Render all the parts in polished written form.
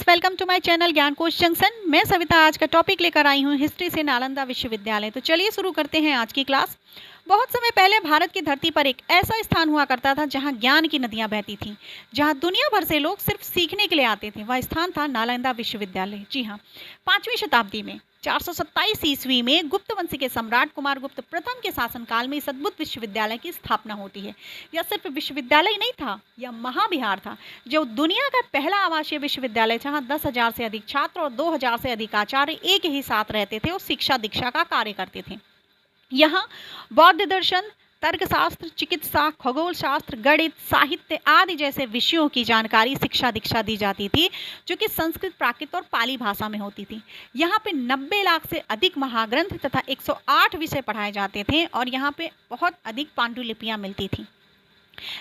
Friends, welcome to my channel Gyan Kosh junction. मैं सविता आज का टॉपिक लेकर आई हूँ हिस्ट्री से नालंदा विश्वविद्यालय। तो चलिए शुरू करते हैं आज की क्लास। बहुत समय पहले भारत की धरती पर एक ऐसा स्थान हुआ करता था जहाँ ज्ञान की नदियाँ बहती थीं, जहाँ दुनिया भर से लोग सिर्फ सीखने के लिए आते थे। वह स्थान था नालंदा विश्वविद्यालय। जी हाँ, 5वीं शताब्दी में 427 ईस्वी में गुप्त वंश के सम्राट कुमार गुप्त प्रथम के शासनकाल में इस अद्भुत विश्वविद्यालय की स्थापना होती है। यह सिर्फ विश्वविद्यालय नहीं था, यह महाविहार था, जो दुनिया का पहला आवासीय विश्वविद्यालय जहाँ 10,000 से अधिक छात्र और 2,000 से अधिक आचार्य एक ही साथ रहते थे और शिक्षा दीक्षा का कार्य करते थे। यहाँ बौद्ध दर्शन, तर्कशास्त्र, चिकित्सा, खगोल शास्त्र, गणित, साहित्य आदि जैसे विषयों की जानकारी शिक्षा दीक्षा दी जाती थी, जो कि संस्कृत, प्राकृत और पाली भाषा में होती थी। यहाँ पे 90 लाख से अधिक महाग्रंथ तथा 108 विषय पढ़ाए जाते थे और यहाँ पे बहुत अधिक पांडुलिपियाँ मिलती थी।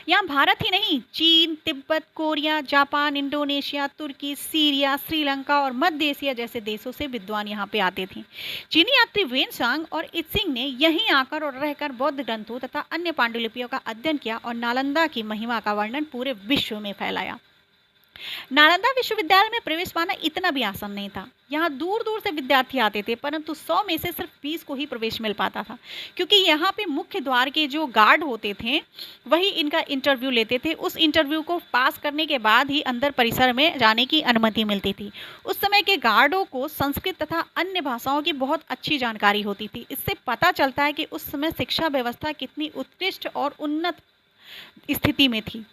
यहाँ भारत ही नहीं, चीन, तिब्बत, कोरिया, जापान, इंडोनेशिया, तुर्की, सीरिया, श्रीलंका और मध्य एशिया जैसे देशों से विद्वान यहाँ पे आते थे। चीनी यात्री वेनसांग और इत्सिंग ने यहीं आकर और रहकर बौद्ध ग्रंथों तथा अन्य पांडुलिपियों का अध्ययन किया और नालंदा की महिमा का वर्णन पूरे विश्व में फैलाया। नालंदा विश्वविद्यालय में प्रवेश पाना इतना भी आसान नहीं था। यहाँ दूर दूर से विद्यार्थी आते थे, परंतु 100 में से सिर्फ 20 को ही प्रवेश मिल पाता था, क्योंकि यहाँ पे मुख्य द्वार के जो गार्ड होते थे वही इनका इंटरव्यू लेते थे। उस इंटरव्यू को पास करने के बाद ही अंदर परिसर में जाने की अनुमति मिलती थी। उस समय के गार्डों को संस्कृत तथा अन्य भाषाओं की बहुत अच्छी जानकारी होती थी। इससे पता चलता है कि उस समय शिक्षा व्यवस्था कितनी उत्कृष्ट और उन्नत स्थिति में थी।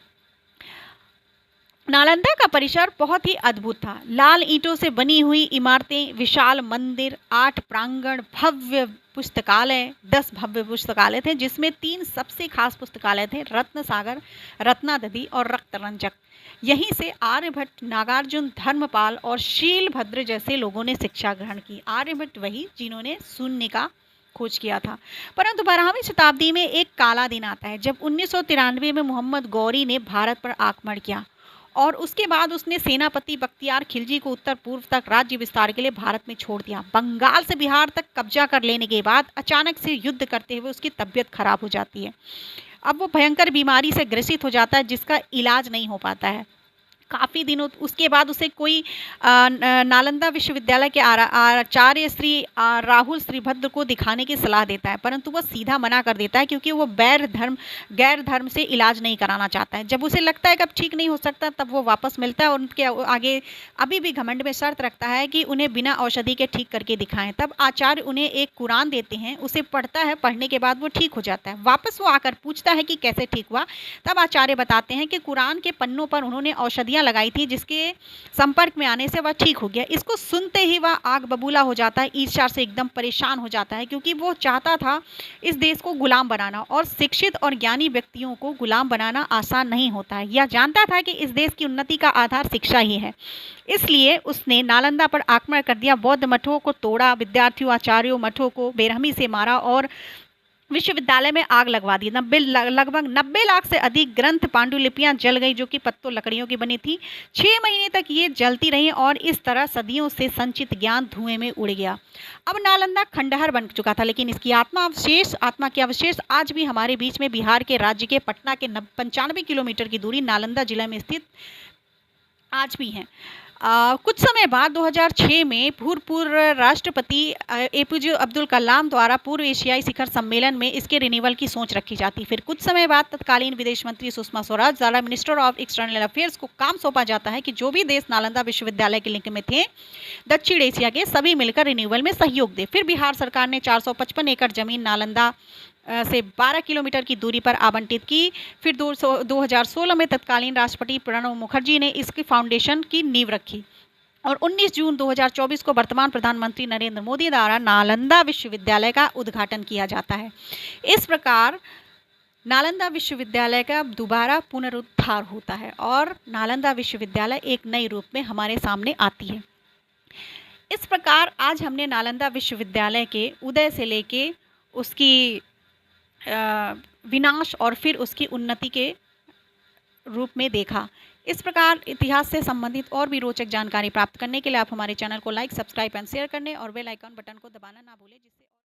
नालंदा का परिसर बहुत ही अद्भुत था। लाल ईंटों से बनी हुई इमारतें, विशाल मंदिर, 8 प्रांगण, भव्य पुस्तकालय, 10 भव्य पुस्तकालय थे, जिसमें 3 सबसे खास पुस्तकालय थे, रत्न सागर, रत्नादधि और रक्तरंजक। यहीं से आर्यभट्ट, नागार्जुन, धर्मपाल और शीलभद्र जैसे लोगों ने शिक्षा ग्रहण की। आर्यभट्ट वही जिन्होंने शून्य का खोज किया था। परंतु 12वीं शताब्दी में एक काला दिन आता है, जब 1993 में मोहम्मद गौरी ने भारत पर आक्रमण किया और उसके बाद उसने सेनापति बख्तियार खिलजी को उत्तर पूर्व तक राज्य विस्तार के लिए भारत में छोड़ दिया। बंगाल से बिहार तक कब्जा कर लेने के बाद अचानक से युद्ध करते हुए उसकी तबीयत खराब हो जाती है। अब वो भयंकर बीमारी से ग्रसित हो जाता है, जिसका इलाज नहीं हो पाता है। काफ़ी दिनों उसके बाद उसे कोई नालंदा विश्वविद्यालय के आचार्य श्री राहुल श्रीभद्र को दिखाने की सलाह देता है, परंतु वह सीधा मना कर देता है, क्योंकि वो गैर धर्म से इलाज नहीं कराना चाहता है। जब उसे लगता है कि अब ठीक नहीं हो सकता, तब वो वापस मिलता है और उनके आगे अभी भी घमंड में शर्त रखता है कि उन्हें बिना औषधि के ठीक करके दिखाएं। तब आचार्य उन्हें एक कुरान देते हैं, उसे पढ़ता है, पढ़ने के बाद वो ठीक हो जाता है। वापस वो आकर पूछता है कि कैसे ठीक हुआ। तब आचार्य बताते हैं कि कुरान के पन्नों पर उन्होंने औषधि लगाई थी, जिसके संपर्क में आने से वह ठीक हो गया। इसको सुनते ही वह आग बबूला हो जाता है, ईर्ष्या से एकदम परेशान हो जाता है, क्योंकि वो चाहता था इस देश को गुलाम बनाना, और शिक्षित और ज्ञानी व्यक्तियों को गुलाम बनाना आसान नहीं होता है। यह जानता था कि इस देश की उन्नति का आधार शिक्षा ही है। इसलिए उसने नालंदा पर आक्रमण कर दिया, बौद्ध मठों को तोड़ा, विद्यार्थियों, आचार्यों, मठों को बेरहमी से मारा और विश्वविद्यालय में आग लगवा दी। लगभग 90 लाख से अधिक ग्रंथ पांडुलिपियां जल गई, जो कि पत्तों लकड़ियों की बनी थी। 6 महीने तक ये जलती रही और इस तरह सदियों से संचित ज्ञान धुएं में उड़ गया। अब नालंदा खंडहर बन चुका था, लेकिन इसकी आत्मा के अवशेष आज भी हमारे बीच में बिहार के राज्य के पटना के 95 किलोमीटर की दूरी नालंदा जिले में स्थित आज भी हैं। कुछ समय बाद 2006 में भूतपूर्व राष्ट्रपति APJ अब्दुल कलाम द्वारा पूर्व एशियाई शिखर सम्मेलन में इसके रिन्यूअल की सोच रखी जाती। फिर कुछ समय बाद तत्कालीन विदेश मंत्री सुषमा स्वराज द्वारा मिनिस्टर ऑफ एक्सटर्नल अफेयर्स को काम सौंपा जाता है कि जो भी देश नालंदा विश्वविद्यालय के लिंक में थे दक्षिण एशिया के, सभी मिलकर रिन्यूअल में सहयोग दे। फिर बिहार सरकार ने 455 एकड़ जमीन नालंदा से 12 किलोमीटर की दूरी पर आवंटित की। फिर 2016 में तत्कालीन राष्ट्रपति प्रणब मुखर्जी ने इसकी फाउंडेशन की नींव रखी और 19 जून 2024 को वर्तमान प्रधानमंत्री नरेंद्र मोदी द्वारा नालंदा विश्वविद्यालय का उद्घाटन किया जाता है। इस प्रकार नालंदा विश्वविद्यालय का दोबारा पुनरुद्धार होता है और नालंदा विश्वविद्यालय एक नए रूप में हमारे सामने आती है। इस प्रकार आज हमने नालंदा विश्वविद्यालय के उदय से लेके उसकी विनाश और फिर उसकी उन्नति के रूप में देखा। इस प्रकार इतिहास से संबंधित और भी रोचक जानकारी प्राप्त करने के लिए आप हमारे चैनल को लाइक, सब्सक्राइब एंड शेयर करने और बेल आइकन बटन को दबाना ना भूलें, जिससे